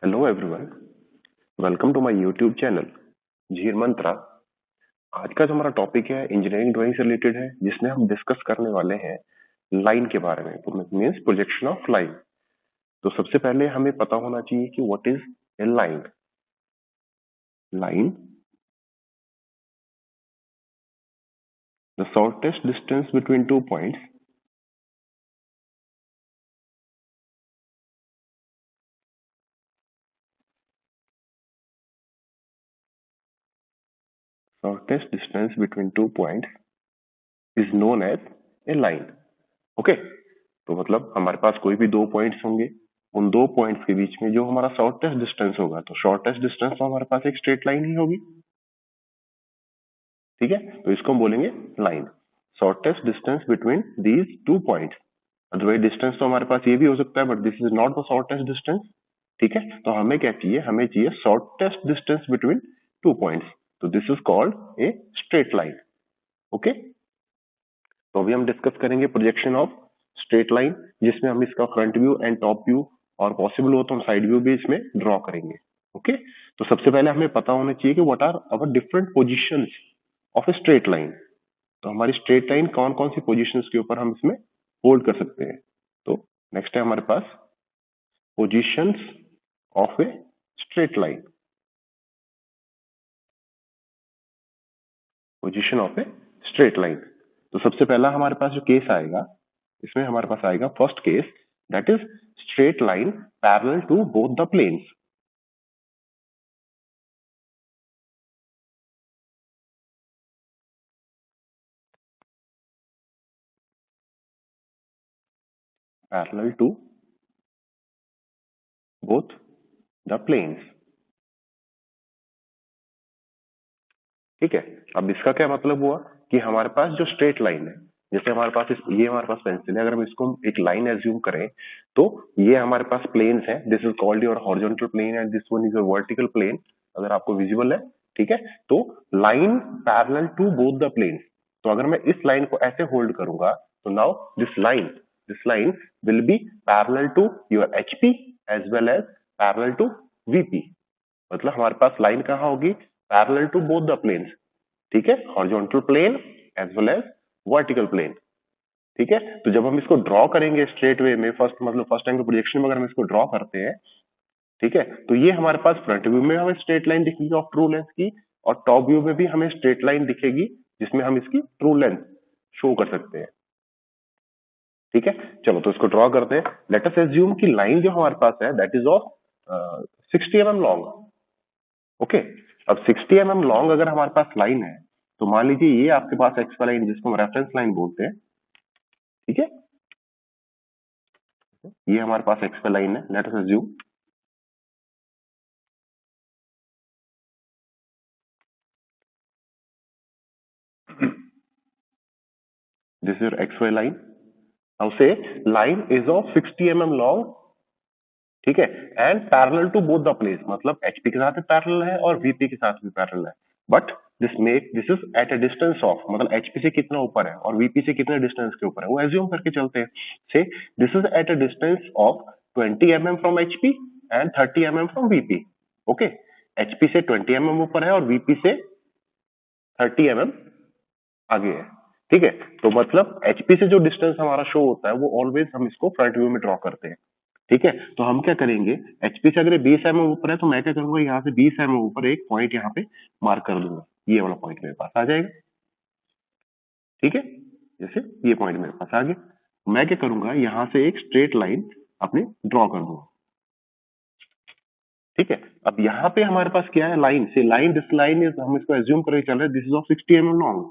Hello everyone, welcome to my YouTube channel झीर मंत्रा। आज का जो हमारा टॉपिक है इंजीनियरिंग ड्राइंग से रिलेटेड है, जिसमें हम डिस्कस करने वाले हैं लाइन के बारे में, तो मीन्स प्रोजेक्शन ऑफ लाइन। तो सबसे पहले हमें पता होना चाहिए कि what is a line. Line, the shortest distance between two points shortest distance between two points is known as a line। Okay, तो मतलब हमारे पास कोई भी दो पॉइंट्स होंगे, उन दो पॉइंट्स के बीच में जो हमारा शॉर्टेस्ट डिस्टेंस होगा, तो शॉर्टेस्ट डिस्टेंस तो हमारे पास एक स्ट्रेट लाइन ही होगी। ठीक है, तो इसको हम बोलेंगे line. Shortest distance between these two points. Otherwise distance तो हमारे पास ये भी हो सकता है, but this is not the shortest distance. ठीक है, तो हमें क्या चाहिए, हमें चाहिए shortest distance between two points. तो this is called a straight line. Okay, तो अभी हम डिस्कस करेंगे प्रोजेक्शन ऑफ स्ट्रेट लाइन, जिसमें हम इसका front view and top view और पॉसिबल हो तो हम साइड व्यू भी इसमें ड्रॉ करेंगे। ओके, तो सबसे पहले हमें पता होना चाहिए कि what are our different positions of a straight line. तो हमारी स्ट्रेट लाइन कौन कौन सी पोजीशंस के ऊपर हम इसमें होल्ड कर सकते हैं। तो नेक्स्ट है हमारे पास positions of a straight line. Position of a straight line, तो सबसे पहला हमारे पास जो केस आएगा, इसमें हमारे पास आएगा first case, that is straight line parallel to both the planes. Parallel to both the planes. ठीक है, अब इसका क्या मतलब हुआ कि हमारे पास जो स्ट्रेट लाइन है, जैसे हमारे पास ये हमारे पास पेंसिल है, अगर हम इसको एक लाइन एज्यूम करें, तो ये हमारे पास प्लेन्स है। This is called your horizontal plane and this one is your vertical plane, अगर आपको विजिबल है। ठीक है, तो line parallel to both the planes. तो अगर मैं इस लाइन को ऐसे होल्ड करूंगा, तो now this line will be parallel to your HP as well as parallel to VP. मतलब हमारे पास लाइन कहाँ होगी, parallel to both the planes. ठीक है, horizontal plane as well as vertical plane. ठीक है, तो जब हम इसको ड्रॉ करेंगे स्ट्रेट वे में, फर्स्ट एंगल प्रोजेक्शन में अगर हम इसको ड्रॉ करते हैं, ठीक है, तो ये हमारे पास फ्रंट व्यू में हमें स्ट्रेट लाइन दिखेगी ऑफ ट्रू लेंथ की, और टॉप व्यू में भी हमें स्ट्रेट लाइन दिखेगी जिसमें हम इसकी ट्रू लेंथ शो कर सकते हैं। ठीक है, चलो तो इसको ड्रॉ करते हैं। लेट अस एज्यूम कि लाइन जो हमारे पास है that is of 60 mm long. Okay, अब 60 mm लॉन्ग अगर हमारे पास लाइन है, तो मान लीजिए ये आपके पास एक्स लाइन, जिसको हम रेफरेंस लाइन बोलते हैं। ठीक है, ये हमारे पास एक्स लाइन है। Let us assume this is XY line। Now say line is of 60 mm long. ठीक है, and parallel to both the planes, मतलब एचपी के साथ भी पैरेलल है और वीपी के साथ भी पैरेलल है। But this is at a distance of, मतलब एचपी से कितना ऊपर है और वीपी से कितने डिस्टेंस के ऊपर है, वो एज्यूम करके चलते हैं। से this is at a distance of 20 mm from HP and 30 mm from VP. Okay, HP से 20 mm ऊपर है और वीपी से 30 mm आगे है। ठीक है, तो मतलब एचपी से जो डिस्टेंस हमारा शो होता है, वो ऑलवेज हम इसको फ्रंट व्यू में ड्रॉ करते हैं। ठीक है, तो हम क्या करेंगे, एचपी से अगर 20 mm ऊपर है, तो मैं क्या करूंगा, यहाँ से 20 mm ऊपर एक पॉइंट यहाँ पे मार्क कर दूंगा। ये वाला पॉइंट मेरे पास आ जाएगा। ठीक है, जैसे ये पॉइंट मेरे पास आ गया, मैं क्या करूंगा, यहाँ से एक स्ट्रेट लाइन अपने ड्रॉ कर दूंगा। ठीक है, अब यहाँ पे हमारे पास क्या है, लाइन से लाइन, दिस लाइन इज, हम इसको एज्यूम करके चल रहे हैं, this is of 60 mm long.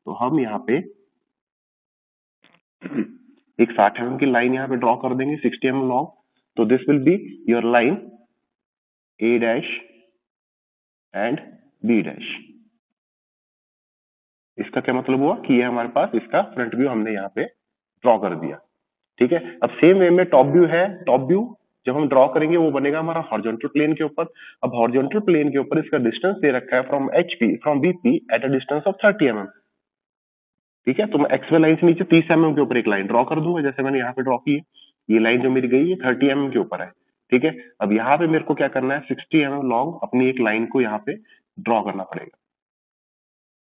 तो हम यहाँ पे एक 60 mm की लाइन यहाँ पे ड्रॉ कर देंगे, 60 mm लॉन्ग। तो this will be your line A dash and B dash. इसका क्या मतलब हुआ कि ये हमारे पास इसका फ्रंट व्यू हमने यहाँ पे ड्रॉ कर दिया। ठीक है, अब सेम वे में टॉप व्यू है। टॉप व्यू जब हम ड्रॉ करेंगे, वो बनेगा हमारा हॉरिजॉन्टल प्लेन के ऊपर। अब हॉरिजॉन्टल प्लेन के ऊपर इसका डिस्टेंस दे रखा है from HP from BP eight a distance of 30 mm। ठीक है, तो मैं एक्सवाई लाइन से नीचे 30 mm के ऊपर एक लाइन ड्रॉ कर दूंगा, जैसे मैंने यहाँ पे ड्रॉ की है। ये लाइन जो मेरी गई है 30 mm के ऊपर है। ठीक है, अब यहाँ पे मेरे को क्या करना है, 60 mm लॉन्ग अपनी एक लाइन को यहाँ पे ड्रॉ करना पड़ेगा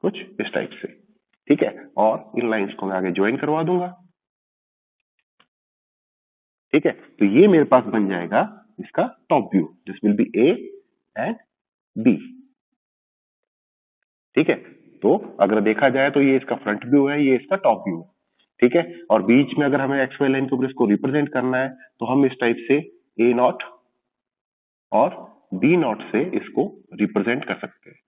कुछ इस टाइप से, ठीक है, और इन लाइंस को मैं आगे ज्वाइन करवा दूंगा, ठीक है। तो ये मेरे पास बन जाएगा इसका top view, this will be A and B, ठीक है। तो अगर देखा जाए तो ये इसका फ्रंट व्यू है, ये इसका टॉप व्यू है, ठीक है। और बीच में अगर हमें एक्स वाई लाइन के ऊपर इसको रिप्रेजेंट करना है तो हम इस टाइप से ए नॉट और बी नॉट से इसको रिप्रेजेंट कर सकते हैं,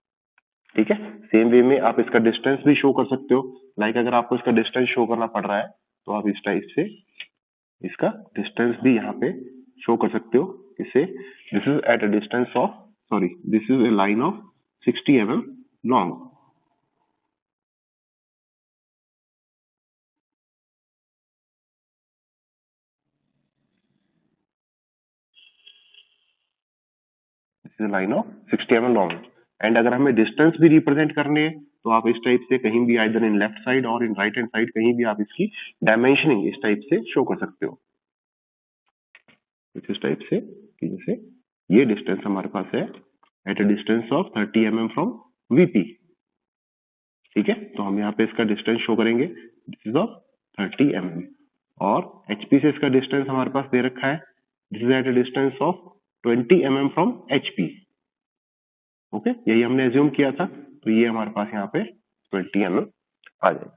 ठीक है। सेम वे में आप इसका डिस्टेंस भी शो कर सकते हो, लाइक अगर आपको इसका डिस्टेंस शो करना पड़ रहा है तो आप इस टाइप से इसका डिस्टेंस भी यहाँ पे शो कर सकते हो, इससे this is at a distance of, sorry, this is a line of 60 mm long, this is line of 60 mm long. And अगर हमें डिस्टेंस भी रिप्रेजेंट करने हैं तो आप इस टाइप से कहीं भी आइदर इन लेफ्ट साइड और इन राइट हैंड साइड कहीं भी आप इसकी डायमेंशनिंग इस टाइप से शो कर सकते हो, इस टाइप से कि जैसे ये डिस्टेंस हमारे पास है eight a distance of 30 mm from VP, ठीक है। तो हम यहाँ पे इसका डिस्टेंस शो करेंगे, दिस इज ऑफ 30 mm, और एचपी से इसका डिस्टेंस हमारे पास दे रखा है, this is at a distance of 20 mm from HP, okay, यही हमने एज्यूम किया था। तो ये हमारे पास यहाँ पे 20 mm आ जाएगा,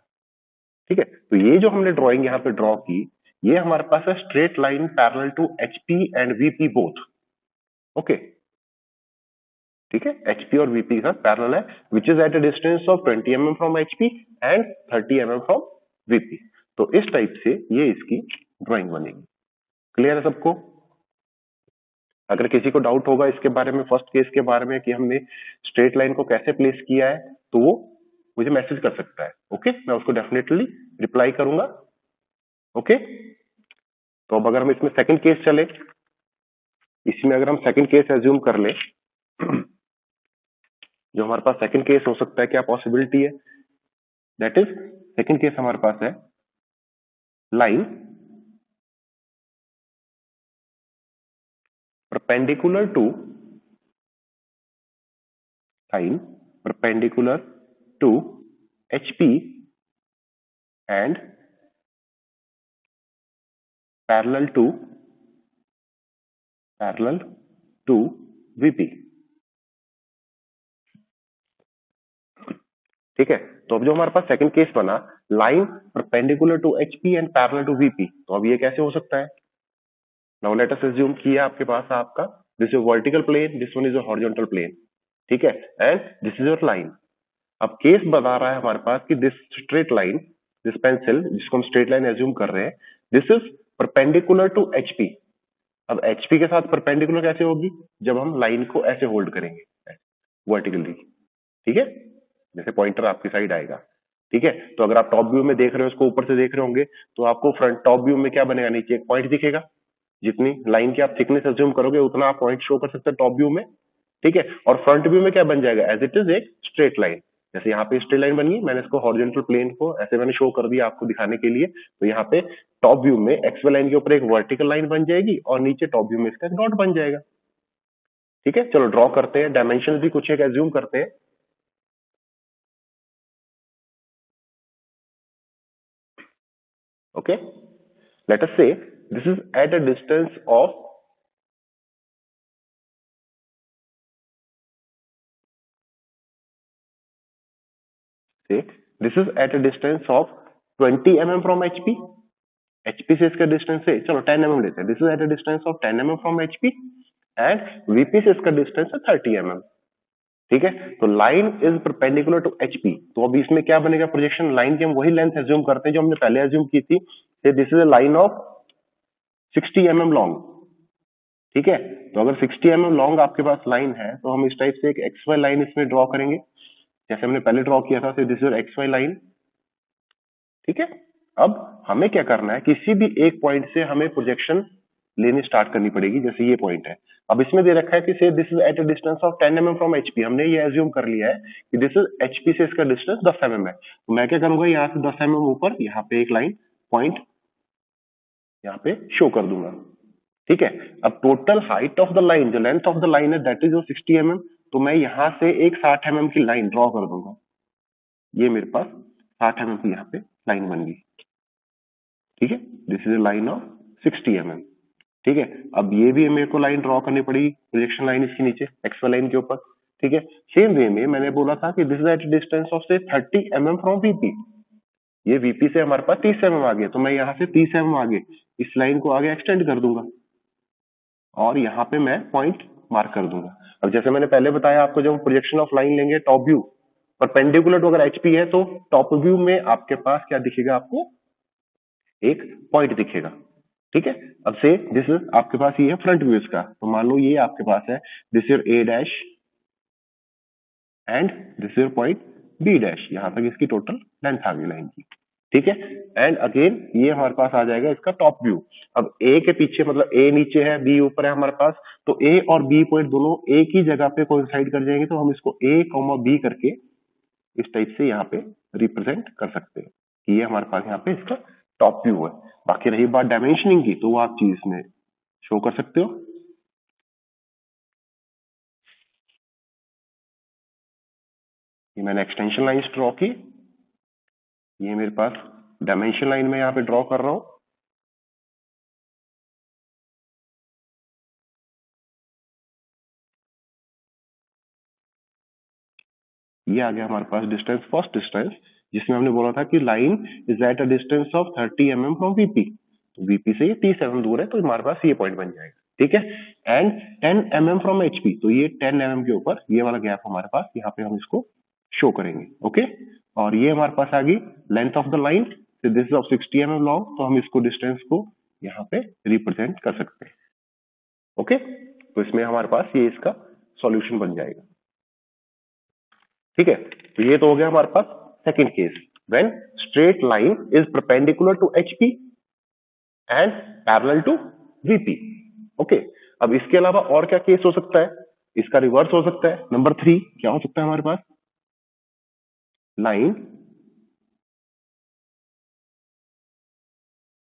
ठीक है। तो ये जो हमने ड्राइंग यहाँ पे ड्रॉ की, ये हमारे पास है straight line parallel to HP and VP both, okay, ठीक है। एचपी और वीपी का पैरेलल है, which is at a distance of 20 mm from HP and 30 mm from VP. तो इस टाइप से ये इसकी ड्राइंग बनेगी, क्लियर है सबको? अगर किसी को डाउट होगा इसके बारे में, फर्स्ट केस के बारे में कि हमने स्ट्रेट लाइन को कैसे प्लेस किया है, तो वो मुझे मैसेज कर सकता है, ओके, मैं उसको डेफिनेटली रिप्लाई करूंगा, ओके। तो अब अगर हम इसमें सेकंड केस चले, इसमें अगर हम सेकंड केस एज्यूम कर ले, जो हमारे पास सेकंड केस हो सकता है, क्या पॉसिबिलिटी है, दैट इज सेकंड केस हमारे पास है line perpendicular to HP and parallel to VP, ठीक है। तो अब जो हमारे पास सेकंड केस बना, line perpendicular to HP and parallel to VP, तो अब ये कैसे हो सकता है? नाउ लेट अस अज्यूम किया आपके पास आपका this is vertical plane, this one is a horizontal plane, ठीक है, and this is your line. अब केस बता रहा है हमारे पास कि this straight line, this pencil जिसको हम स्ट्रेट लाइन एज्यूम कर रहे हैं, this is perpendicular to HP। अब HP के साथ परपेंडिकुलर कैसे होगी? जब हम लाइन को ऐसे होल्ड करेंगे वर्टिकली, ठीक है, जैसे पॉइंटर आपकी साइड आएगा, ठीक है। तो अगर आप टॉप व्यू में देख रहे हो, उसको ऊपर से देख रहे होंगे, तो आपको फ्रंट टॉप व्यू में क्या बनेगा? नीचे एक पॉइंट दिखेगा, जितनी लाइन की आप थिकनेस एज्यूम करोगे उतना आप पॉइंट शो कर सकते हैं टॉप व्यू में, ठीक है। और फ्रंट व्यू में क्या बन जाएगा? एज इट इज एक स्ट्रेट लाइन, जैसे यहाँ पे स्ट्रेट लाइन बनी, मैंने इसको हॉरिजॉन्टल प्लेन को ऐसे मैंने शो कर दिया आपको दिखाने के लिए। तो यहाँ पे टॉप व्यू में एक्सवाई लाइन के ऊपर एक वर्टिकल लाइन बन जाएगी और नीचे टॉप व्यू में इसका डॉट बन जाएगा, ठीक है। चलो ड्रॉ करते हैं, डायमेंशन भी कुछ एक एज्यूम करते हैं, okay, let us say this is at a distance of say this is at a distance of 20 mm from HP, HP से इसका डिस्टेंस है, चलो 10 mm लेते हैं, this is at a distance of 10 mm from HP and VP से इसका distance है 30 mm, ठीक है। तो line is perpendicular to HP, तो अब इसमें क्या बनेगा? प्रोजेक्शन लाइन की हम वही लेंथ एज्यूम करते हैं जो हमने पहले एज्यूम की थी, this is a line of 60 mm long, ठीक है। तो अगर 60 mm लॉन्ग आपके पास लाइन है तो हम इस टाइप से एक XY लाइन इसमें ड्रॉ करेंगे, जैसे हमने पहले ड्रॉ किया था, दिस इज XY लाइन, ठीक है। अब हमें क्या करना है, किसी भी एक पॉइंट से हमें प्रोजेक्शन लेनी स्टार्ट करनी पड़ेगी, जैसे ये पॉइंट है। अब इसमें दे रखा है कि से this is at a distance of 10 mm from HP, हमने ये एज्यूम कर लिया है कि दिस इज HP से इसका डिस्टेंस 10 mm है। तो मैं क्या करूंगा, यहाँ से 10 mm ऊपर यहाँ पे एक लाइन पॉइंट यहाँ पे शो कर दूंगा, ठीक है। अब total height of the line, जो लेंथ ऑफ द लाइन है दैट इज 60 mm, तो मैं यहाँ से एक 60 mm की लाइन ड्रॉ कर दूंगा। ये मेरे पास 60 mm की यहाँ पे लाइन बन गई। ठीक है, this is line of 60 mm। ठीक है, अब ये भी मेरे को लाइन ड्रॉ करनी पड़ेगी, प्रोजेक्शन लाइन इसके नीचे एक्सवाई लाइन के ऊपर। ठीक है, सेम वे में मैंने बोला था कि this is at distance of से 30 mm फ्रॉम वीपी। ये वीपी से हमारे पास 30 mm आगे, तो मैं यहाँ से 30 mm आगे इस लाइन को आगे एक्सटेंड कर दूंगा और यहाँ पे मैं पॉइंट मार्क कर दूंगा। अब जैसे मैंने पहले बताया आपको, जब प्रोजेक्शन ऑफ लाइन लेंगे टॉप व्यू परपेंडिकुलर टू अगर एचपी है, तो टॉप व्यू में आपके पास क्या दिखेगा, आपको एक पॉइंट दिखेगा। ठीक है, अब से दिस आपके पास ये है फ्रंट व्यू इसका, तो मान लो ये आपके पास है this your A dash and this your point B dash, यहां तक इसकी टोटल लेंथ आ गई लाइन की। ठीक है, एंड अगेन ये हमारे पास आ जाएगा इसका टॉप व्यू। अब ए के पीछे मतलब ए नीचे है बी ऊपर है हमारे पास, तो ए और बी पॉइंट दोनों एक ही जगह पे कोइंसाइड कर जाएंगे, तो हम इसको ए कॉमा बी करके इस टाइप से यहाँ पे रिप्रेजेंट कर सकते हैं कि ये हमारे पास यहाँ पे इसका टॉप व्यू है। बाकी रही बात डायमेंशनिंग की, तो वो आप चीज में शो कर सकते हो। ये मैंने एक्सटेंशन लाइन ड्रॉ की, ये मेरे पास डायमेंशन लाइन में यहाँ पे ड्रॉ कर रहा हूं। ये आ गया हमारे पास डिस्टेंस, फर्स्ट डिस्टेंस, जिसमें हमने बोला था कि line is at a distance of 30 mm from VP. तो वीपी से ये 30 mm दूर है, तो हमारे पास ये पॉइंट बन जाएगा। ठीक है, एंड 10 mm फ्रॉम एचपी, तो ये 10 mm के ऊपर ये वाला गैप हमारे पास, यहाँ पे हम इसको शो करेंगे। ओके, और ये हमारे पास आ गई length of the line, this is of 60 mm long, तो हम इसको डिस्टेंस को यहाँ पे रिप्रेजेंट कर सकते हैं। ओके, तो इसमें हमारे पास ये इसका सॉल्यूशन बन जाएगा। ठीक है, तो ये तो हो गया हमारे पास second case, when straight line is perpendicular to HP and parallel to VP. Okay, अब इसके अलावा और क्या केस हो सकता है, इसका रिवर्स हो सकता है। नंबर 3 क्या हो सकता है हमारे पास, line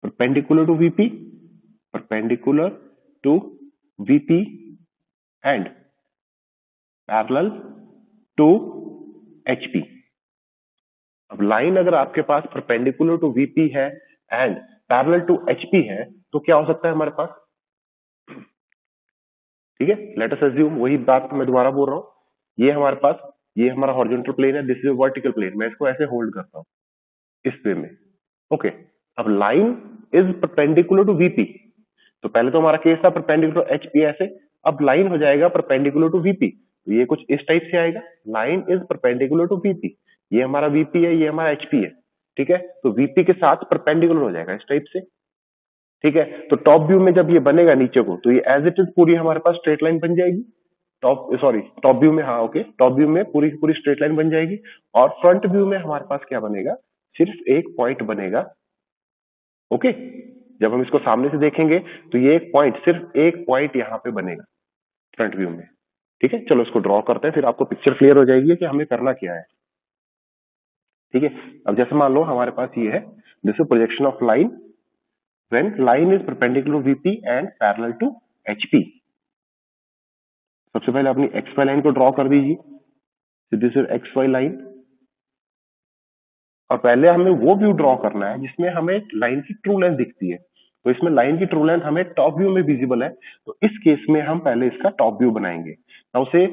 perpendicular to VP, perpendicular to VP and parallel to HP. अब लाइन अगर आपके पास परपेंडिकुलर टू वीपी है एंड पैरेलल टू एचपी है, तो क्या हो सकता है हमारे पास। ठीक है, लेट अस अज्यूम, वही बात मैं दोबारा बोल रहा हूं, ये हमारे पास, ये हमारा हॉरिजॉन्टल प्लेन है, दिस इज वर्टिकल प्लेन, मैं इसको ऐसे होल्ड करता हूं इस वे में। ओके, अब line is perpendicular to VP, तो पहले तो हमारा केस था परपेंडिकुलर टू एचपी ऐसे, अब लाइन हो जाएगा परपेंडिकुलर टू वीपी, तो ये कुछ इस टाइप से आएगा, line is perpendicular to VP, ये हमारा वीपी है, ये हमारा एचपी है। ठीक है, तो वीपी के साथ परपेंडिकुलर हो जाएगा इस टाइप से। ठीक है, तो टॉप व्यू में जब ये बनेगा नीचे को, तो ये एज इट इज पूरी हमारे पास स्ट्रेट लाइन बन जाएगी। टॉप व्यू में, हाँ ओके, टॉप व्यू में पूरी की पूरी स्ट्रेट लाइन बन जाएगी। और फ्रंट व्यू में हमारे पास क्या बनेगा, सिर्फ एक पॉइंट बनेगा। ओके, जब हम इसको सामने से देखेंगे तो ये एक पॉइंट, सिर्फ एक पॉइंट यहाँ पे बनेगा फ्रंट व्यू में। ठीक है, चलो इसको ड्रॉ करते हैं, फिर आपको पिक्चर क्लियर हो जाएगी कि हमें करना क्या है। ठीक है, अब जैसे मान लो हमारे पास ये है, this is projection of line when line is perpendicular to VP and parallel to HP। सबसे पहले अपनी XY लाइन को ड्रॉ कर दीजिए, दिस इज XY लाइन, और पहले हमें वो व्यू ड्रॉ करना है जिसमें हमें लाइन की ट्रू लेंथ दिखती है। तो इसमें लाइन की ट्रू लेंथ हमें टॉप व्यू में विजिबल है, तो इस केस में हम पहले इसका टॉप व्यू बनाएंगे। तो उसे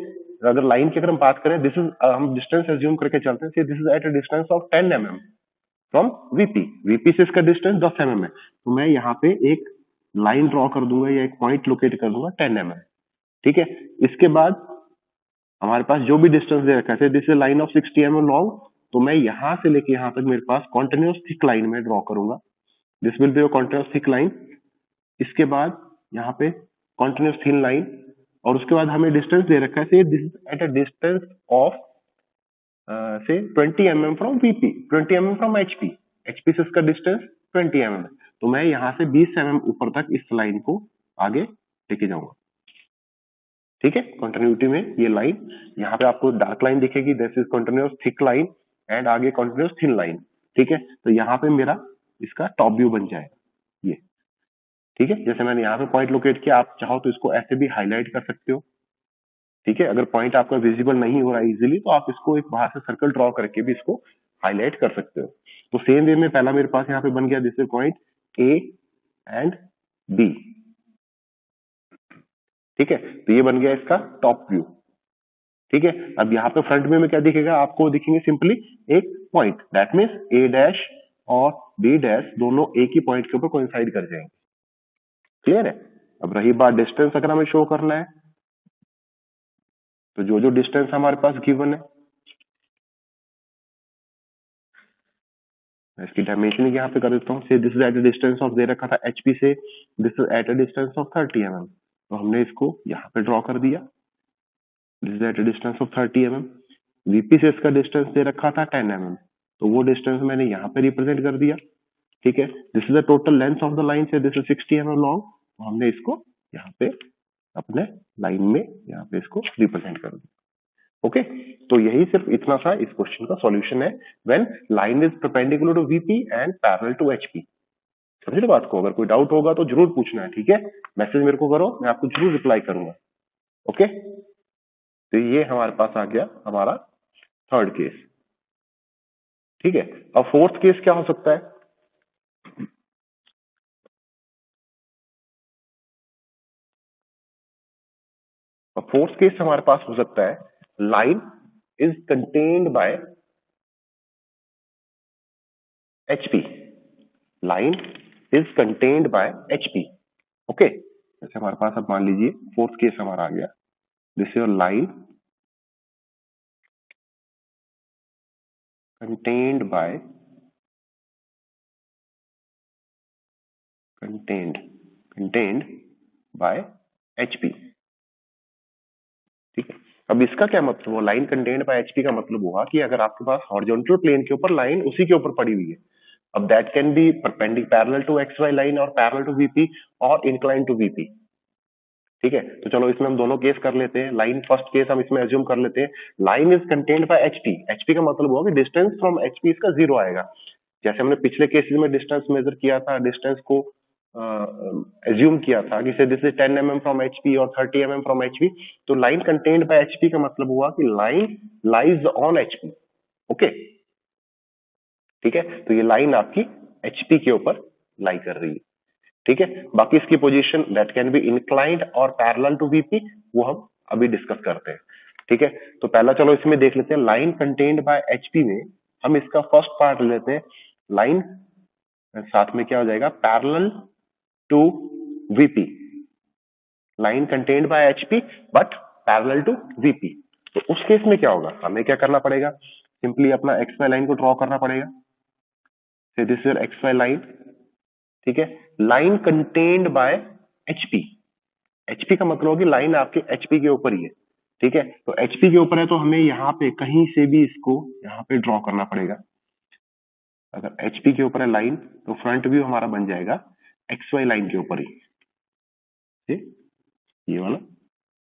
अगर लाइन की अगर हम बात करें, दिस इज, हम डिस्टेंस एज्यूम करके चलते हैं, this is at a distance of 10 mm from VP, VP से इसका डिस्टेंस 10 mm है, तो मैं यहाँ पे एक लाइन ड्रॉ कर दूंगा या एक पॉइंट लोकेट कर दूंगा 10 mm। ठीक है, इसके बाद हमारे पास जो भी डिस्टेंस दे रखा है, this is line of 60 mm long, तो मैं यहां से लेके यहां तक मेरे पास कॉन्टिन्यूस थिक लाइन में ड्रॉ करूंगा, this will be your continuous thick line. इसके बाद यहाँ पे कॉन्टिन्यूस थिन लाइन, और उसके बाद हमें डिस्टेंस दे रखा है, this is at a distance of से 20 mm from VP, 20 mm from HP, HP से इसका डिस्टेंस 20 mm है, तो मैं यहाँ से 20 mm ऊपर तक इस लाइन को आगे लेके जाऊंगा। ठीक है, कंटिन्यूटी में ये लाइन, यहाँ पे आपको डार्क लाइन दिखेगी, this is continuous thick line and आगे कंटिन्यूअस थिन लाइन। ठीक है, तो यहाँ पे मेरा इसका टॉप व्यू बन जाएगा ये। ठीक है, जैसे मैंने यहाँ पे पॉइंट लोकेट किया, आप चाहो तो इसको ऐसे भी हाईलाइट कर सकते हो। ठीक है, अगर पॉइंट आपका विजिबल नहीं हो रहा है इजीली, तो आप इसको एक बाहर से सर्कल ड्रॉ करके भी इसको हाईलाइट कर सकते हो। तो सेम वे में पहला मेरे पास यहाँ पे बन गया, this is point A and B. ठीक है, तो ये बन गया इसका टॉप व्यू। ठीक है, अब यहाँ पे फ्रंट व्यू में क्या दिखेगा आपको, दिखेंगे सिंपली एक point, that means A dash और बी डैश दोनों एक ही पॉइंट के ऊपर कोइंसाइड कर जाएंगे। क्लियर है। अब रही बात डिस्टेंस, अगर हमें शो करना है तो जो जो डिस्टेंस हमारे पास गिवन है, मैं इसकी डायमेंशनिंग यहाँ पे कर देता हूँ। Say this is at a distance of, दे रखा था एचपी से, this is at a distance of 30 mm, तो हमने इसको यहाँ पे ड्रॉ कर दिया, this is at a distance of 30 mm। VP से इसका डिस्टेंस दे रखा था 10 mm, तो वो डिस्टेंस मैंने यहाँ पे रिप्रेजेंट कर दिया। ठीक है, this is the total length of the line, से दिस इज 60 mm लॉन्ग, तो हमने इसको यहाँ पे अपने लाइन में यहाँ पे इसको रिप्रेजेंट कर दिया। ओके, तो यही सिर्फ इतना सा इस क्वेश्चन का सॉल्यूशन है, when line is perpendicular to VP and parallel to HP. समझे बात को, अगर कोई डाउट होगा तो जरूर पूछना है। ठीक है, मैसेज मेरे को करो, मैं आपको जरूर रिप्लाई करूंगा। ओके, तो ये हमारे पास आ गया हमारा थर्ड केस। ठीक है, अब फोर्थ केस क्या हो सकता है। अब फोर्थ केस हमारे पास हो सकता है, line is contained by HP, line is contained by HP. Okay, जैसे हमारे पास, अब मान लीजिए फोर्थ केस हमारा आ गया, this your line contained by contained by HP। ठीक है, अब इसका क्या मतलब हुआ, लाइन कंटेन्ड बाय एचपी का मतलब हुआ कि अगर आपके पास हॉरिजॉन्टल प्लेन के ऊपर लाइन उसी के ऊपर पड़ी हुई है, अब that can be parallel to X Y line और पैरेलल टू वीपी और इंक्लाइन टू वीपी। ठीक है, तो चलो इसमें हम दोनों केस कर लेते हैं। लाइन फर्स्ट केस हम इसमें एज्यूम कर लेते हैं, line is contained by HP. HP का मतलब हुआ कि डिस्टेंस फ्रॉम एचपी इसका 0 आएगा। जैसे हमने पिछले केसेस में डिस्टेंस मेजर किया था, डिस्टेंस को एज्यूम किया था कि this is 10 mm from HP और 30 mm फ्रॉम एचपी, तो लाइन कंटेन्ड बाय एचपी का मतलब हुआ कि line lies on HP. Okay, ठीक है, तो ये लाइन आपकी एचपी के ऊपर लाई कर रही है। ठीक है, बाकी इसकी position that can B inclined और पैरेलल टू वीपी, वो हम अभी डिस्कस करते हैं। ठीक है, तो पहला चलो इसमें देख लेते हैं, लाइन कंटेन्ड बाय एचपी में हम इसका फर्स्ट पार्ट लेते हैं, लाइन साथ में क्या हो जाएगा, parallel to VP, line contained by HP but parallel to VP. तो उस केस में क्या होगा, हमें क्या करना पड़ेगा, सिंपली अपना एक्स वाई लाइन को ड्रॉ करना पड़ेगा। This is X Y line. ठीक है, line contained by HP, HP का मतलब होगी लाइन आपके एचपी के ऊपर ही है। ठीक है, तो एचपी के ऊपर है तो हमें यहाँ पे कहीं से भी इसको यहाँ पे ड्रॉ करना पड़ेगा। अगर एचपी के ऊपर है लाइन, तो फ्रंट व्यू हमारा बन जाएगा एक्स वाई लाइन के ऊपर ही। ठीक? ये वाला,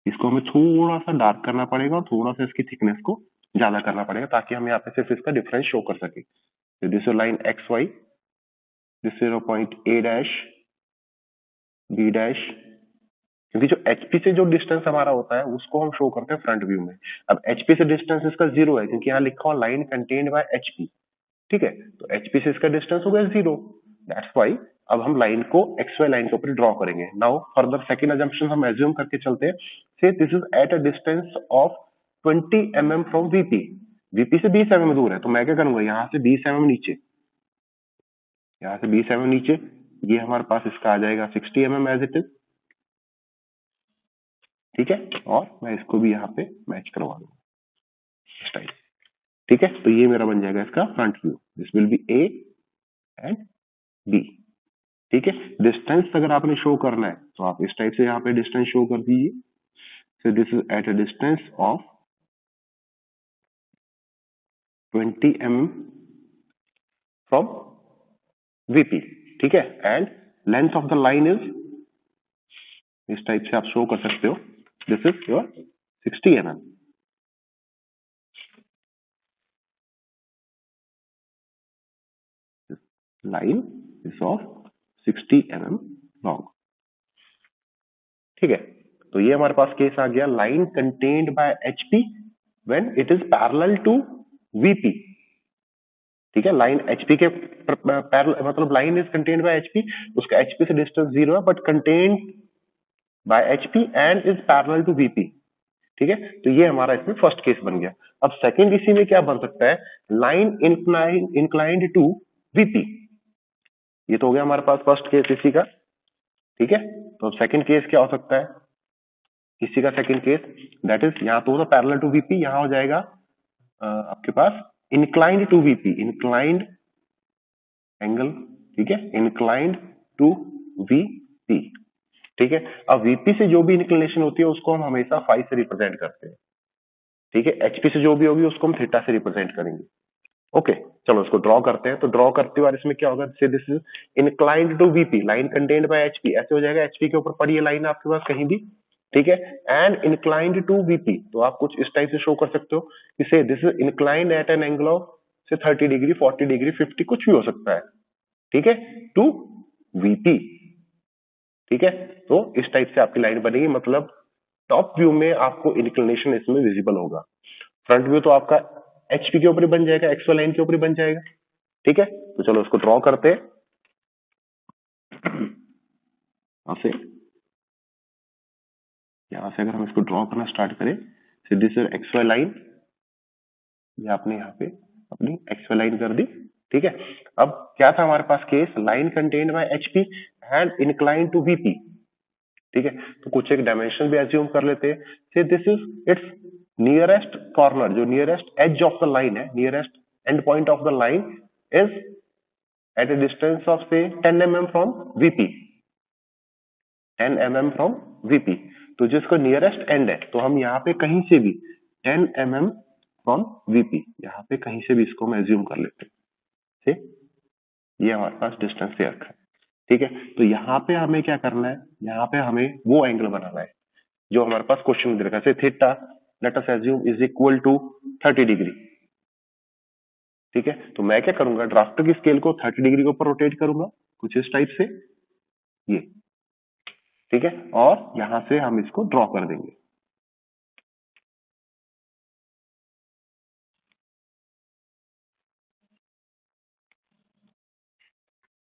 इसको हमें थोड़ा सा डार्क करना पड़ेगा और थोड़ा सा इसकी थिकनेस को ज्यादा करना पड़ेगा, ताकि हम यहाँ पे सिर्फ इसका डिफरेंस शो कर सके। तो this line X Y, this is point A dash B dash, क्योंकि जो एचपी से जो डिस्टेंस हमारा होता है उसको हम शो करते हैं फ्रंट व्यू में। अब एचपी से डिस्टेंस इसका 0 है, क्योंकि यहाँ लिखा हुआ लाइन कंटेन्ड बाय एचपी। ठीक है, तो एचपी से इसका डिस्टेंस हो गया 0, दैट्स व्हाई अब हम लाइन को एक्स वाई लाइन के ऊपर ड्रॉ करेंगे। नाउ फर्दर सेकंड अजम्पशन हम एज्यूम करके चलते हैं, से this is at a distance of 20 mm from VP. VP से 20 mm दूर है, तो मैं क्या करूंगा, यहाँ से 20 mm नीचे, यहाँ से 20 mm नीचे, ये हमारे पास इसका आ जाएगा 60 mm एज इट इज। ठीक है, और मैं इसको भी यहाँ पे मैच करवा दूंगा स्टाइल। ठीक है, तो ये मेरा बन जाएगा इसका front view, this will be A and B. ठीक है, डिस्टेंस अगर आपने शो करना है तो आप इस टाइप से यहाँ पे डिस्टेंस शो कर दीजिए। So this is at a distance of 20 mm from VP. ठीक है, and length of the line is, इस टाइप से आप शो कर सकते हो, this is your 60 mm। Line is of 60 mm long. ठीक है, तो ये हमारे पास केस आ गया line contained by HP when it is parallel to VP. ठीक है, लाइन एचपी के पैरेलल, मतलब line is contained by HP, उसका एचपी से डिस्टेंस 0 है but contained by HP and is parallel to VP. ठीक है, तो ये हमारा इसमें फर्स्ट केस बन गया। अब सेकंड इसी में क्या बन सकता है, लाइन इंक्लाइंड टू वीपी। ये तो हो गया हमारे पास फर्स्ट केस इसी का। ठीक है, तो अब सेकंड केस क्या हो सकता है इसी का, सेकंड केस दैट इज, यहाँ तो पैरेलल टू वीपी, यहाँ हो जाएगा आपके पास inclined to VP, inclined angle. ठीक है, इंक्लाइंड टू वीपी। ठीक है, अब वीपी से जो भी इंक्लिनेशन होती है उसको हम हमेशा फाई से रिप्रेजेंट करते हैं। ठीक है, एचपी से जो भी होगी उसको हम थीटा से रिप्रेजेंट करेंगे। ओके, चलो इसको ड्रॉ करते हैं। तो ड्रॉ करते हुए इसमें क्या होगा, से this is inclined to VP, line contained by HP, ऐसे हो जाएगा। एचपी के ऊपर पड़ी है लाइन आपके पास कहीं भी। ठीक है, एंड इंक्लाइंड टू वीपी, तो आप कुछ इस टाइप से शो कर सकते हो कि से this is inclined at an angle of से 30 डिग्री, 40 डिग्री, 50, कुछ भी हो सकता है। ठीक है, टू वीपी। ठीक है, तो इस टाइप से आपकी लाइन बनेगी, मतलब टॉप व्यू में आपको इंक्लिनेशन इसमें विजिबल होगा। फ्रंट व्यू तो आपका एचपी के ऊपर ही बन जाएगा, एक्सवाई लाइन के ऊपर ही बन जाएगा। ठीक है, तो चलो इसको ड्रॉ करते हैं। यहां से अगर हम इसको ड्रॉ करना स्टार्ट करें, सीधी से एक्सवाई लाइन, ये आपने यहाँ पे अपनी एक्सवाई लाइन कर दी। ठीक है, अब क्या था हमारे पास case, line contained by HP and incline to VP. ठीक है, तो कुछ एक डायमेंशन भी एज्यूम कर लेते हैं। से this is its nearest corner, जो nearest edge of the line है, nearest end point of the line is at a distance of say 10 mm from VP, 10 mm from VP. तो जिसको नियरेस्ट एंड है, तो हम यहाँ पे कहीं से भी 10 mm फ्रॉम वीपी, यहाँ पे कहीं से भी इसको हम एज्यूम कर लेते हैं। ये हमारे पास डिस्टेंस दे रखा है। ठीक है, तो यहाँ पे हमें क्या करना है, यहाँ पे हमें वो एंगल बनाना है जो हमारे पास क्वेश्चन में दे रखा है। Theta let us assume is equal to 30 degree. ठीक है, तो मैं क्या करूंगा, ड्राफ्टर की स्केल को 30 डिग्री के ऊपर रोटेट करूंगा, कुछ इस टाइप से ये। ठीक है, और यहां से हम इसको ड्रॉ कर देंगे।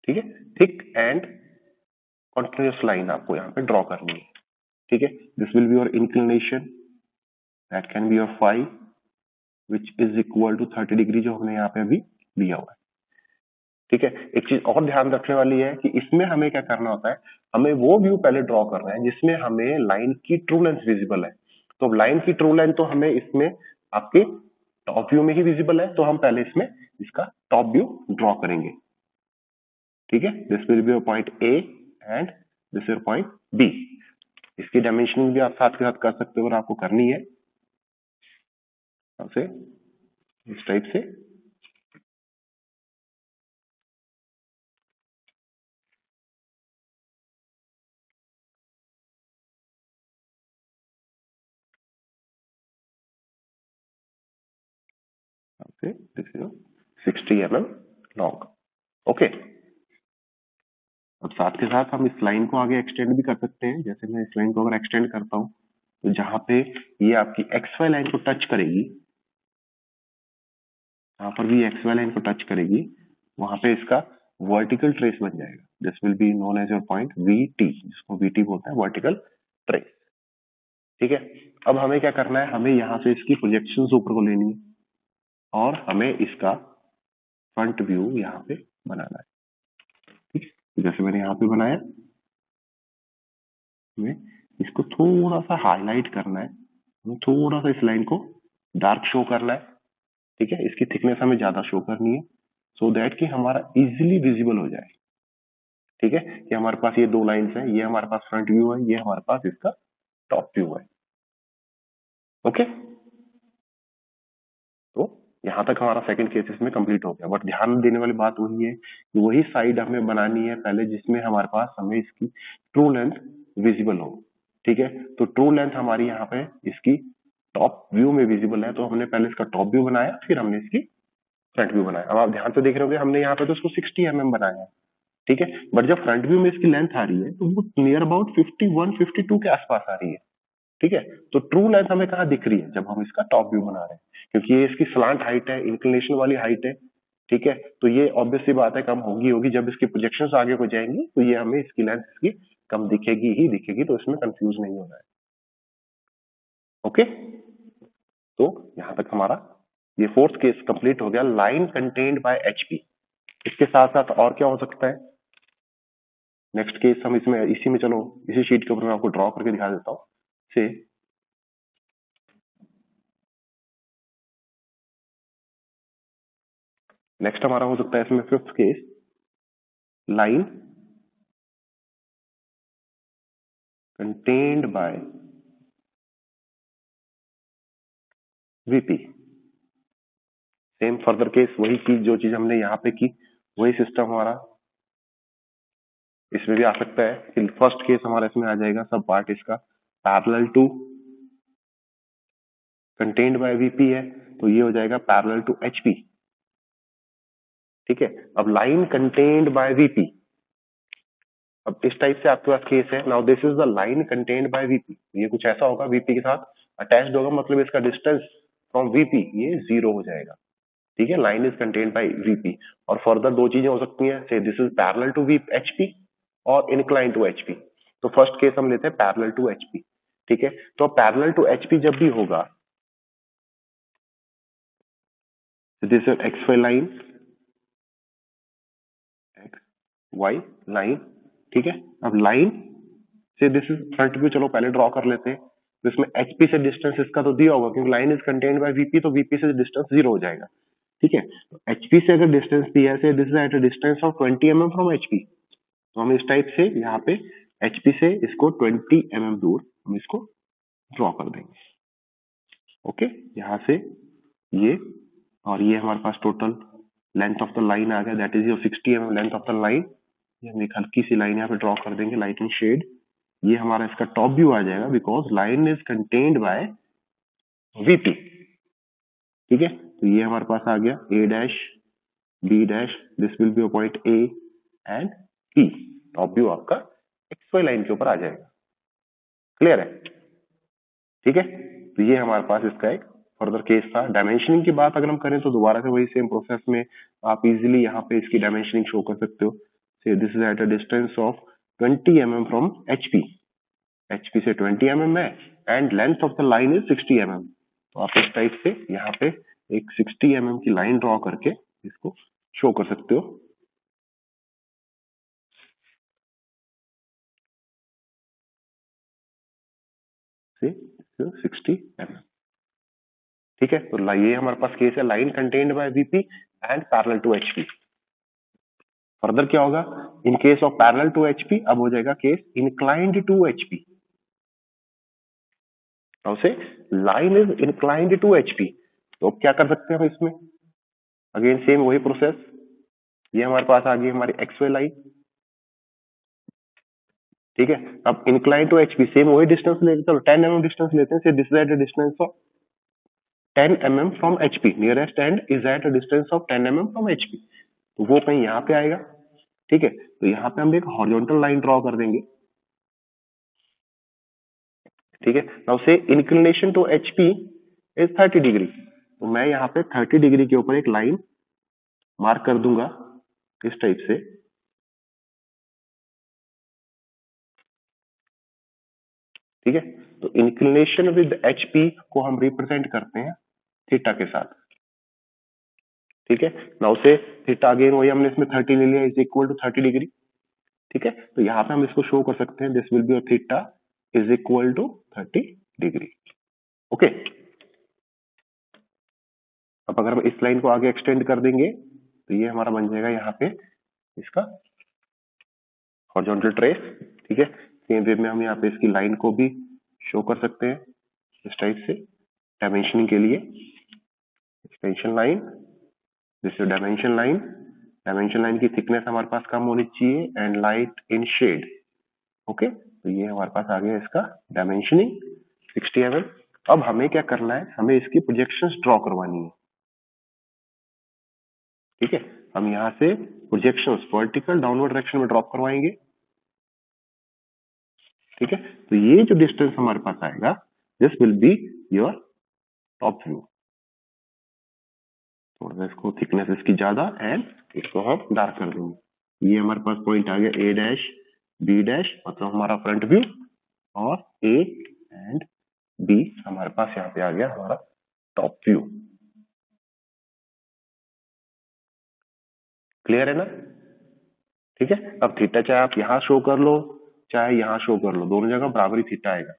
ठीक है, थिक एंड कॉन्टिन्यूस लाइन आपको यहाँ पे ड्रॉ करनी है। ठीक है, this will be your inclination, that can be your phi which is equal to 30 degree, जो हमने यहाँ पे अभी लिया हुआ है। ठीक है, एक चीज और ध्यान रखने वाली है कि इसमें हमें क्या करना होता है, हमें वो व्यू पहले ड्रॉ करना है जिसमें हमें लाइन की ट्रू लेंथ विजिबल है। तो लाइन की ट्रू लेंथ तो हमें इसमें आपके टॉप व्यू में ही विजिबल है, तो हम पहले इसमें इसका टॉप व्यू ड्रॉ करेंगे। ठीक है, this will be point A and this is point B. इसकी डायमेंशनिंग भी आप साथ के साथ कर सकते हो अगर आपको करनी है, से इस टाइप से। This is 60 mm long. Okay, अब साथ के साथ हम इस लाइन को आगे एक्सटेंड भी कर सकते हैं। जैसे मैं इस लाइन को अगर एक्सटेंड करता हूं, तो जहां पे ये आपकी एक्सवाई लाइन को टच करेगी, यहाँ पर भी एक्सवाई लाइन को टच करेगी, वहां पे इसका वर्टिकल ट्रेस बन जाएगा। This will be known as your point V T, जिसको वी टी बोलते हैं, वर्टिकल ट्रेस। ठीक है, अब हमें क्या करना है, हमें यहाँ से इसकी प्रोजेक्शन ऊपर को लेनी है और हमें इसका फ्रंट व्यू यहाँ पे बनाना है। ठीक है, जैसे मैंने यहाँ पे बनाया, हमें इसको थोड़ा सा हाईलाइट करना है, हमें थोड़ा सा इस लाइन को डार्क शो करना है। ठीक है, इसकी थिकनेस हमें ज्यादा शो करनी है, सो दैट कि हमारा इजीली विजिबल हो जाए। ठीक है, कि हमारे पास ये दो लाइंस हैं, ये हमारे पास फ्रंट व्यू है, ये हमारे पास इसका टॉप व्यू है। ओके, तो यहां तक हमारा सेकंड केस इसमें कंप्लीट हो गया। बट ध्यान देने वाली बात वही है कि वही साइड हमें बनानी है पहले जिसमें हमारे पास हमें इसकी ट्रू लेंथ विजिबल हो। ठीक है, तो ट्रू लेंथ हमारी यहाँ पे इसकी टॉप व्यू में विजिबल है, तो हमने पहले इसका टॉप व्यू बनाया, फिर हमने इसकी फ्रंट व्यू बनाया। अब आप ध्यान से देख रहे होंगे, हमने यहाँ पे तो इसको 60 mm बनाया है। ठीक है। बट जब फ्रंट व्यू में इसकी लेंथ आ रही है तो वो नियर अबाउट 51-52 के आसपास आ रही है। ठीक है, तो ट्रू लेंथ हमें कहाँ दिख रही है जब हम इसका टॉप व्यू बना रहे हैं, क्योंकि ये इसकी स्लांट हाइट है, इंक्लिनेशन वाली हाइट है। ठीक है, तो ये ऑब्वियस सी बात है कम होगी जब इसकी प्रोजेक्शंस आगे हो जाएंगी तो ये हमें इसकी लेंथ इसकी कम दिखेगी ही दिखेगी, तो इसमें कंफ्यूज नहीं होना है। ओके, तो यहां तक हमारा ये फोर्थ केस कंप्लीट हो गया, लाइन कंटेन्ड बाय एचपी। इसके साथ साथ और क्या हो सकता है, नेक्स्ट केस हम इसमें इसी में, चलो इसी शीट के ऊपर मैं आपको ड्रॉ करके दिखा देता हूँ। से नेक्स्ट हमारा हो सकता है इसमें fifth case, line contained by VP. Same further case, वही चीज जो चीज हमने यहाँ पे की वही सिस्टम हमारा इसमें भी आ सकता है कि फर्स्ट केस हमारा इसमें आ जाएगा, सब पार्ट इसका parallel to contained by VP है, तो ये हो जाएगा पैरेलल टू एचपी। ठीक है, अब लाइन कंटेन्ड बाय वीपी, अब इस टाइप से आपके पास केस है। Now this is the line contained by VP, ये कुछ ऐसा होगा, वीपी के साथ अटैच्ड होगा, मतलब इसका डिस्टेंस फ्रॉम वीपी ये 0 हो जाएगा। ठीक है, line is contained by VP. और फर्दर दो चीजें हो सकती हैं, से this is parallel to V HP और इनक्लाइन टू एचपी। तो फर्स्ट केस हम लेते हैं पैरेलल टू एचपी। ठीक है, तो पैरेलल टू एचपी जब भी होगा, this is X Y line, X Y line. ठीक है, अब लाइन से दिस इज फ्रंट व्यू, चलो पहले ड्रॉ कर लेते हैं। तो इसमें एचपी से डिस्टेंस इसका तो दिया होगा, क्योंकि line is contained by VP, तो वीपी से डिस्टेंस 0 हो जाएगा। ठीक है, तो एचपी से अगर डिस्टेंस दिया है, this is at a distance of 20 mm from HP, तो हम इस टाइप से यहाँ पे एचपी से इसको 20 mm दूर हम इसको ड्रॉ कर देंगे। ओके, यहाँ से ये, और ये हमारे पास total length of the line आ गया, that is your 60 mm length of the line. ये हम एक हल्की सी लाइन यहाँ पे ड्रॉ कर देंगे, लाइट एंड शेड। ये हमारा इसका टॉप व्यू आ जाएगा, because line is contained by VP. ठीक है, तो ये हमारे पास आ गया A dash B dash, this will be point A and E. Top view आपका एक्स वाई लाइन के ऊपर आ जाएगा। क्लियर है? ठीक है, तो ये हमारे पास इसका एक फर्दर केस था। डायमेंशनिंग की बात अगर हम करें तो दोबारा से वही सेम प्रोसेस में आप इजीली यहाँ पे इसकी डायमेंशनिंग शो कर सकते हो। से this is at a distance of 20 mm from HP, HP से 20 mm है, and length of the line is 60 mm। तो आप इस टाइप से यहाँ पे एक 60 mm की लाइन ड्रॉ करके इसको शो कर सकते हो। से 60 mm। ठीक है, तो ये हमारे पास केस है, line contained by VP and parallel to HP. Further क्या होगा, in case of parallel to HP अब हो जाएगा केस इंक्लाइंड टू एचपी। तो so line is inclined to HP, तो अब क्या कर सकते हैं हम इसमें, अगेन सेम वही प्रोसेस। ये हमारे पास आ गई हमारी एक्स वाई लाइन। ठीक है, अब इंक्लाइन टू एचपी सेम वही डिस्टेंस लेते, चलो 10 mm डिस्टेंस लेते हैं। से this is at a distance of 10 mm from HP, nearest end is at a distance of 10 mm from HP, तो वो कहीं यहाँ पे आएगा। ठीक है, तो यहाँ पे हम एक हॉरिजॉन्टल लाइन ड्रॉ कर देंगे। ठीक है, now so inclination to HP is 30 degree, तो मैं यहाँ पे 30 डिग्री के ऊपर एक लाइन मार्क कर दूंगा इस टाइप से। ठीक है, तो इंक्लिनेशन विद एचपी को हम रिप्रेजेंट करते हैं थीटा के साथ। ठीक है, नाउ से थीटा अगेन वही हमने इसमें 30 ले लिया, इज इक्वल टू 30 डिग्री। ठीक है, तो यहाँ पे हम इसको शो कर सकते हैं, this will be theta is equal to 30 degree. Okay, अब अगर हम इस लाइन को आगे एक्सटेंड कर देंगे तो ये हमारा बन जाएगा यहाँ पे इसका हॉरिजॉन्टल ट्रेस। ठीक है, सेम वे में हम यहाँ पे इसकी लाइन को भी शो कर सकते हैं इस टाइप से डायमेंशनिंग के लिए। Extension line, this is dimension line. Dimension line की थिकनेस हमारे पास कम होनी चाहिए and light in shade. Okay, तो ये हमारे पास आ गया इसका डायमेंशनिंग 60 mm। अब हमें क्या करना है, हमें इसकी प्रोजेक्शंस ड्रॉ करवानी है। ठीक है, हम यहाँ से प्रोजेक्शंस वर्टिकल डाउनवर्ड डायरेक्शन में ड्रॉप करवाएंगे। ठीक है, तो ये जो डिस्टेंस हमारे पास आएगा this will be your top view. थोड़ा सा इसको थिकनेस इसकी ज्यादा एंड इसको हम डार्क कर देंगे। ये हमारे पास पॉइंट आ गया ए डैश बी डैश, मतलब हमारा फ्रंट व्यू, और ए एंड बी हमारे पास यहाँ पे आ गया हमारा टॉप व्यू। क्लियर है ना? ठीक है, अब थीटा चाहे आप यहां शो कर लो चाहे यहां शो कर लो, दोनों जगह बराबर ही थीटा आएगा।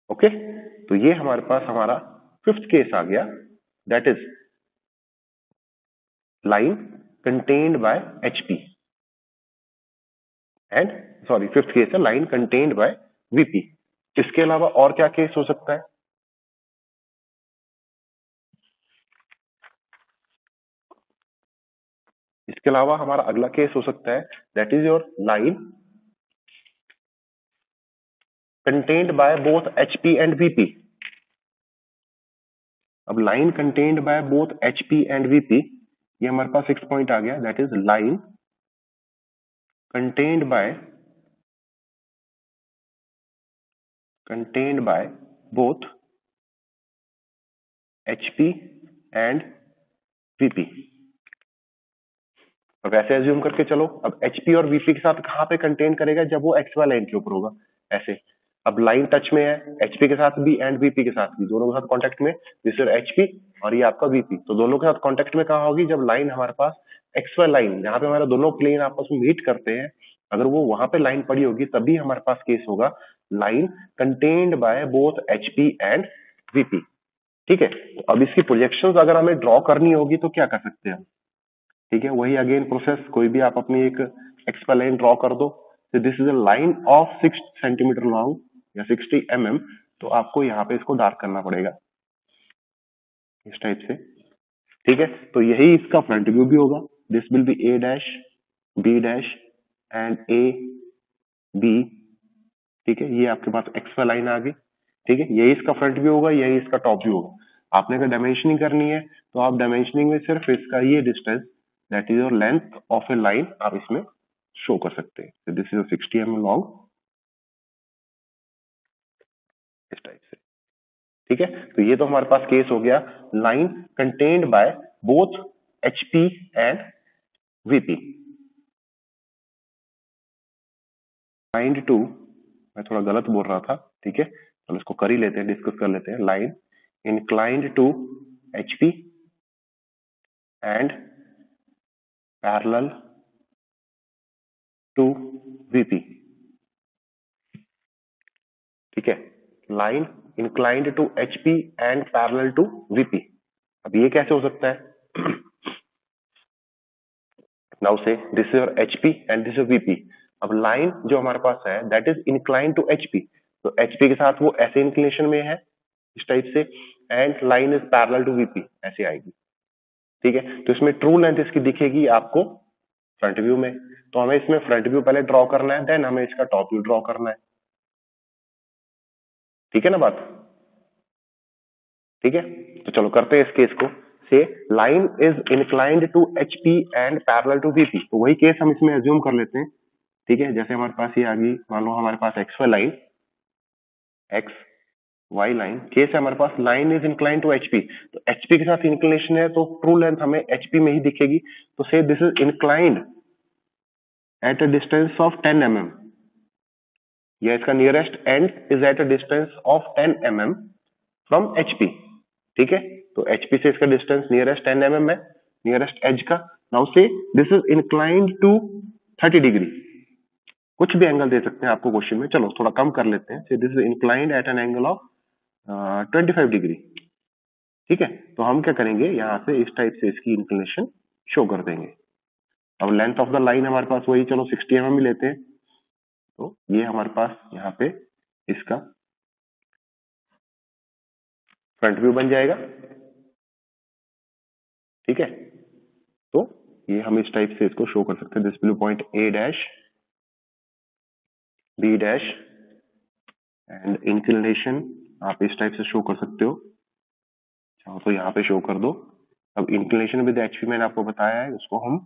ओके, तो ये हमारे पास हमारा फिफ्थ केस आ गया, that is line contained by HP and sorry fifth case है लाइन कंटेन्ड बाय वीपी। इसके अलावा और क्या केस हो सकता है? इसके अलावा हमारा अगला केस हो सकता है that is your line contained by both HP and VP. अब line contained by both HP and VP, ये हमारे पास 6 पॉइंट आ गया, that is line contained by both HP and VP. अब वैसे एज्यूम करके चलो, अब एचपी और वीपी के साथ कहां पे कंटेन करेगा? जब वो एक्सवाई लाइन के ऊपर होगा ऐसे। अब लाइन टच में है एचपी के साथ भी एंड वीपी के साथ भी, दोनों के साथ कांटेक्ट में, दिस इज एचपी और ये आपका वीपी, तो दोनों के साथ कांटेक्ट में कहां होगी? जब लाइन हमारे पास एक्सवाई लाइन जहां पे हमारे दोनों प्लेन आपस में मीट करते हैं, अगर वो वहां पे लाइन पड़ी होगी तभी हमारे पास केस होगा line contained by both HP and VP. ठीक है, अब इसकी प्रोजेक्शंस अगर हमें ड्रॉ करनी होगी तो क्या कर सकते हैं? ठीक है, वही अगेन प्रोसेस, कोई भी आप अपनी एक एक्सपाई लाइन ड्रॉ कर दो। तो this is a line of 6 centimetre long या 60 mm, तो आपको यहाँ पे इसको डार्क करना पड़ेगा इस टाइप से। ठीक है, तो यही इसका फ्रंट व्यू भी होगा, this will be A dash B dash and A B. ठीक है, ये आपके पास एक्सपाई लाइन आ गई। ठीक है, यही इसका फ्रंट व्यू होगा, यही इसका टॉप व्यू होगा। आपने अगर डायमेंशनिंग करनी है तो आप डायमेंशनिंग में सिर्फ इसका ये distance that is your length of A line आप इसमें शो कर सकते हैं। दिस इज 60 mm लॉन्ग, इस टाइप से। ठीक है, तो ये तो हमारे पास केस हो गया line contained by both HP and VP. Line two, मैं थोड़ा गलत बोल रहा था, ठीक है, हम इसको कर ही लेते हैं, डिस्कस कर लेते हैं। Line inclined to HP and parallel to VP. ठीक है, line inclined to HP and parallel to VP. अब ये कैसे हो सकता है? नाउ से this is HP and this is VP. अब लाइन जो हमारे पास है that is inclined to HP, तो एचपी के साथ वो ऐसे इंक्लिनेशन में है इस टाइप से, and line is parallel to VP, ऐसे आएगी। ठीक है, तो इसमें ट्रू लेंथ इसकी दिखेगी आपको फ्रंट व्यू में, तो हमें इसमें फ्रंट व्यू पहले ड्रॉ करना है, देन हमें इसका टॉप व्यू ड्रॉ करना है। ठीक है ना बात? ठीक है, तो चलो करते हैं इस केस को। So line is inclined to HP and parallel to VP, तो वही केस हम इसमें एज्यूम कर लेते हैं। ठीक है, जैसे हमारे पास ये आ गई, मान लो हमारे पास X Y line, X Y line, case है हमारे पास line is inclined to HP, तो एचपी के साथ इंक्लिनेशन है तो ट्रू लेंथ हमें एचपी में ही दिखेगी। तो so this is inclined at a distance of 10 mm, या इसका nearest end is at a distance of 10 mm from HP. ठीक है, तो एचपी से इसका डिस्टेंस नियरेस्ट 10 mm है, नियरेस्ट एज का। नाउ से this is inclined to 30 degree, कुछ भी एंगल दे सकते हैं आपको क्वेश्चन में, चलो थोड़ा कम कर लेते हैं। This is inclined at an angle of 25 degree. ठीक है, तो हम क्या करेंगे, यहाँ से इस टाइप से इसकी इंक्लिनेशन शो कर देंगे। अब लेंथ ऑफ द लाइन हमारे पास वही, चलो 60 mm ही लेते हैं, तो ये हमारे पास यहाँ पे इसका फ्रंट व्यू बन जाएगा। ठीक है, तो ये हम इस टाइप से इसको शो कर सकते हैं। This blue point A dash B dash and inclination आप इस टाइप से शो कर सकते हो, चाहो तो यहाँ पे शो कर दो। अब इंक्लिनेशन विद एचपी मैंने आपको बताया है, उसको हम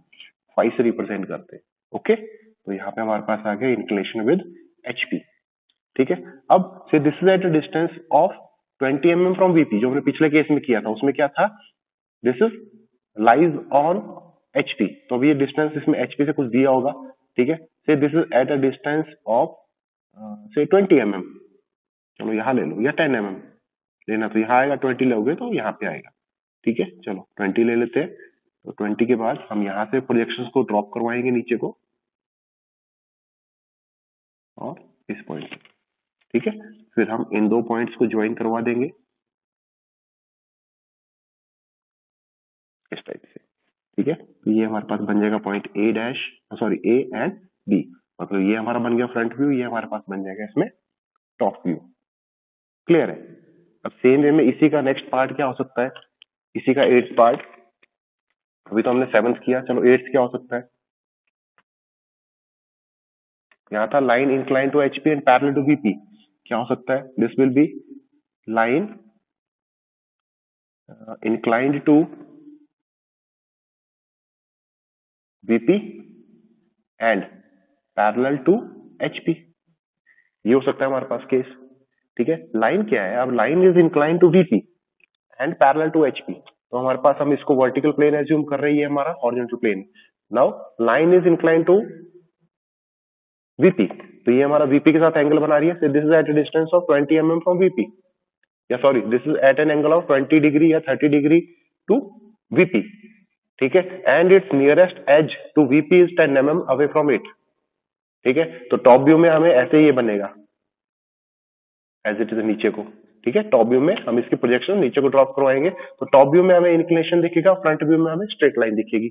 फाई से रिप्रेजेंट करते हैं। ओके, तो यहाँ पे हमारे पास आ गया इंक्लिनेशन विद HP। ठीक है, अब से this is at a distance of 20 mm from VP, जो हमने पिछले केस में किया था उसमें क्या था, this is lies on HP, तो अभी ये डिस्टेंस इसमें HP से कुछ दिया होगा। ठीक है, से this is at a distance of से 20 mm, चलो यहाँ ले लो, या 10 mm लेना, तो यहाँ आएगा 20 लोगे तो यहाँ पे आएगा। ठीक है, चलो 20 ले लेते हैं, तो 20 के बाद हम यहाँ से प्रोजेक्शंस को ड्रॉप करवाएंगे नीचे को और इस पॉइंट। ठीक है, फिर हम इन दो पॉइंट्स को ज्वाइन करवा देंगे इस टाइप से। ठीक है, तो ये हमारे पास बन जाएगा point A dash, sorry A and B, मतलब ये हमारा बन गया फ्रंट व्यू, ये हमारे पास बन जाएगा इसमें टॉप व्यू। क्लियर है? अब सेम वे में इसी का नेक्स्ट पार्ट क्या हो सकता है, इसी का 8th पार्ट, अभी तो हमने 7th किया, चलो 8th क्या हो सकता है। यहाँ था line incline to HP and parallel to VP, क्या हो सकता है, this will be line inclined to VP and parallel to HP, ये हो सकता है हमारे पास केस। ठीक है, लाइन क्या है, अब line is incline to VP and parallel to HP, तो हमारे पास हम इसको वर्टिकल प्लेन एज्यूम कर रहे हैं, ये हमारा horizontal plane. Now line is incline to VP, तो ये हमारा VP के साथ एंगल बना रही है, this is at a distance of 20 mm from VP, या sorry this is at an angle of 20 degree या 30 डिग्री टू VP। ठीक है, and it's nearest edge to VP is 10 mm away from it. ठीक है, तो top view में हमें ऐसे ही ये बनेगा एज इट इज नीचे को। ठीक है, टॉप व्यू में हम इसकी प्रोजेक्शन नीचे को ड्रॉप करवाएंगे, तो टॉप व्यू में हमें इंक्लिनेशन दिखेगा, फ्रंट व्यू में हमें स्ट्रेट लाइन दिखेगी।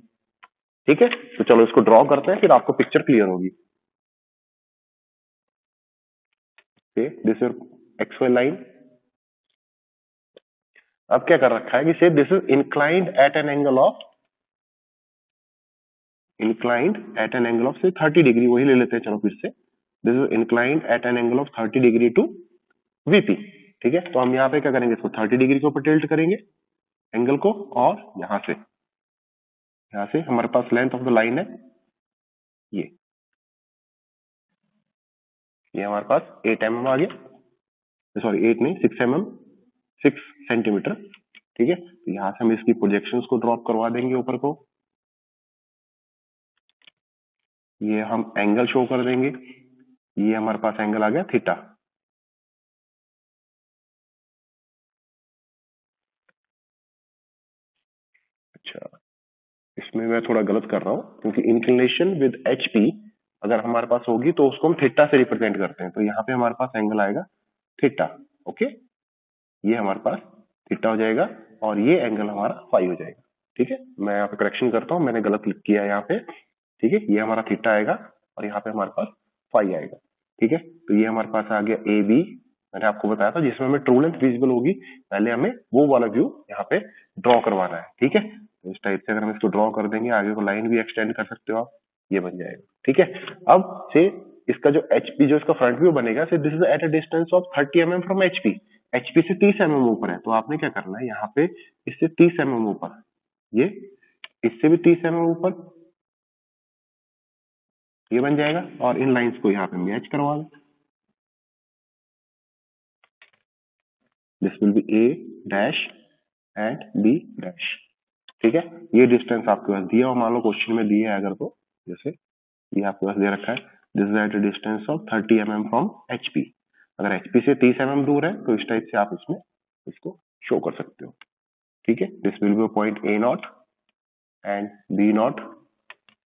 ठीक है, तो चलो इसको ड्रॉ करते हैं, फिर आपको पिक्चर क्लियर होगी। This is XY line. अब क्या कर रखा है कि से this is inclined at an angle of, inclined at an angle of से 30 डिग्री, वही ले लेते हैं चलो फिर से, this is inclined at an angle of 30 degree to VP। ठीक है, तो हम यहाँ पे क्या करेंगे, इसको 30 डिग्री के ऊपर टिल्ट करेंगे एंगल को, और यहाँ से हमारे पास लेंथ ऑफ द लाइन है ये हमारे पास 8 mm आ गया, सॉरी 8 नहीं 6 mm, 6 सेंटीमीटर। ठीक है, तो यहाँ से हम इसकी प्रोजेक्शंस को ड्रॉप करवा देंगे ऊपर को, ये हम एंगल शो कर देंगे, ये हमारे पास एंगल आ गया थीटा। अच्छा, इसमें मैं थोड़ा गलत कर रहा हूँ, क्योंकि इंक्लिनेशन विद HP अगर हमारे पास होगी तो उसको हम थीटा से रिप्रेजेंट करते हैं, तो यहाँ पे हमारे पास एंगल आएगा थीटा। ओके, ये हमारे पास थीटा हो जाएगा और ये एंगल हमारा फाई हो जाएगा। ठीक है, मैं यहाँ पे करेक्शन करता हूँ, मैंने गलत किया है यहाँ पे। ठीक है, ये हमारा थीटा आएगा और यहाँ पे हमारे पास फाई आएगा। ठीक है, तो ये हमारे पास आ गया AB, मैंने आपको बताया था जिसमें हमें ट्रू लेंथ विजिबल होगी, पहले हमें वो वाला व्यू यहाँ पे ड्रॉ करवाना है। ठीक है, तो इस टाइप से अगर हम इसको ड्रॉ कर देंगे, आगे को लाइन भी एक्सटेंड कर सकते हो आप, ये बन जाएगा। ठीक है, अब से इसका जो HP, जो इसका फ्रंट व्यू बनेगा, से this is at a distance of 30 mm from HP से 30 mm ऊपर है, तो आपने क्या करना है, यहाँ पे इससे 30 mm ऊपर, ये इससे भी 30 mm ऊपर, ये बन जाएगा, और इन लाइंस को यहाँ पे मैच करवा दें, this will B A dash and B dash. ठीक है, ये डिस्टेंस आपके पास दिया हो, मान लो क्वेश्चन में दिया है अगर, तो जैसे ये आपके पास दे रखा है, this is at a distance of 30 mm from HP, अगर HP से 30 mm दूर है तो इस टाइप से आप इसमें इसको शो कर सकते हो। ठीक है, this will be point A0 and B0,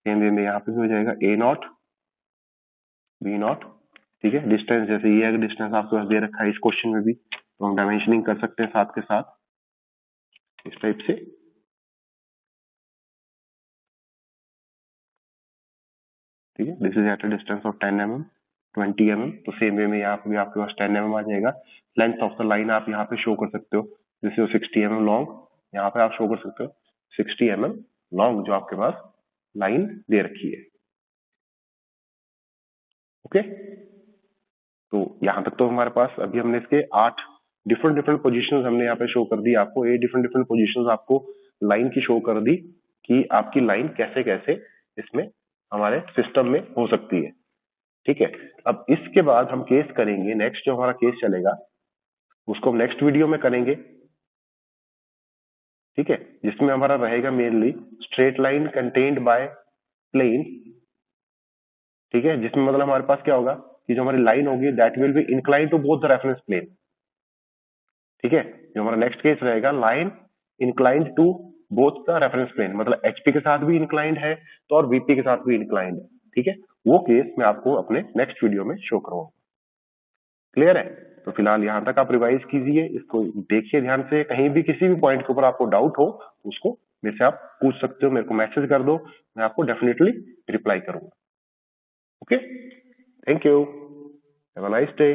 same way में यहाँ पे भी हो जाएगा A0 B0। ठीक है, डिस्टेंस जैसे ये अगर डिस्टेंस आपके पास दे रखा है इस क्वेश्चन में भी, तो हम डायमेंशनिंग कर सकते हैं साथ के साथ इस टाइप से। ठीक है, this is at a distance of 10 mm 20 mm, तो सेम वे में यहाँ पे भी आपके पास 10 mm आ जाएगा। लेंथ ऑफ द लाइन आप यहाँ पे शो कर सकते हो, दिस इज 60 mm लॉन्ग, यहाँ पे आप शो कर सकते हो 60 mm लॉन्ग जो आपके पास लाइन दे रखी है। ओके, तो यहाँ तक तो हमारे पास अभी हमने इसके 8 डिफरेंट पोजीशंस हमने यहाँ पे शो कर दी आपको, 8 डिफरेंट पोजीशंस आपको लाइन की शो कर दी कि आपकी लाइन कैसे कैसे इसमें हमारे सिस्टम में हो सकती है। ठीक है, अब इसके बाद हम केस करेंगे, नेक्स्ट जो हमारा केस चलेगा उसको हम नेक्स्ट वीडियो में करेंगे। ठीक है, जिसमें हमारा रहेगा mainly straight line contained by plane. ठीक है, जिसमें मतलब हमारे पास क्या होगा कि जो हमारी लाइन होगी that will be incline to both the reference plane. ठीक है, जो हमारा नेक्स्ट केस रहेगा line inclined to both the reference plane, मतलब एचपी के साथ भी इंक्लाइंड है तो और वीपी के साथ भी इंक्लाइंड है। ठीक है, वो केस मैं आपको अपने नेक्स्ट वीडियो में शो करूंगा। क्लियर है? तो फिलहाल यहां तक आप रिवाइज कीजिए, इसको देखिए ध्यान से, कहीं भी किसी भी पॉइंट के ऊपर आपको डाउट हो उसको मेरे से आप पूछ सकते हो, मेरे को मैसेज कर दो, मैं आपको डेफिनेटली रिप्लाई करूंगा। Okay, thank you, have a nice day.